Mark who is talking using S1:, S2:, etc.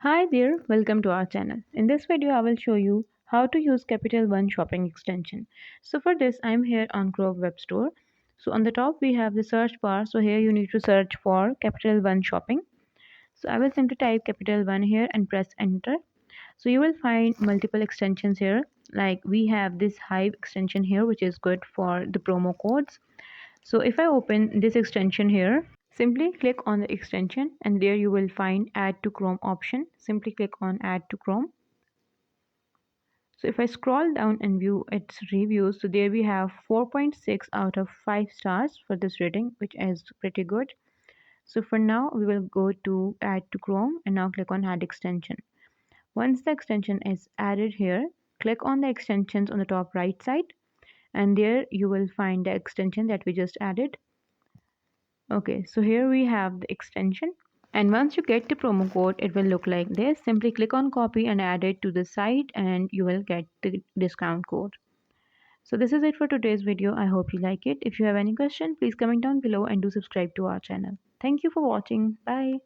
S1: Hi there, welcome to our channel. In this video, I will show you how to use Capital One shopping extension. So for this, I'm here on Chrome Web Store. So on the top, we have the search bar. So here you need to search for Capital One shopping. So I will simply type Capital One here and press enter. So you will find multiple extensions here. Like we have this Hive extension here, which is good for the promo codes. So if I open this extension here, simply click on the extension and there you will find add to Chrome option. Simply click on add to Chrome. So if I scroll down and view its reviews, so there we have 4.6 out of 5 stars for this rating, which is pretty good. So for now, we will go to add to Chrome and now click on add extension. Once the extension is added here, click on the extensions on the top right side and there you will find the extension that we just added. Okay, so here we have the extension, and once you get the promo code it will look like this. Simply click on copy and add it to the site and you will get the discount code. So this is it for today's video. I hope you like it. If you have any question, please comment down below and do subscribe to our channel. Thank you for watching. Bye.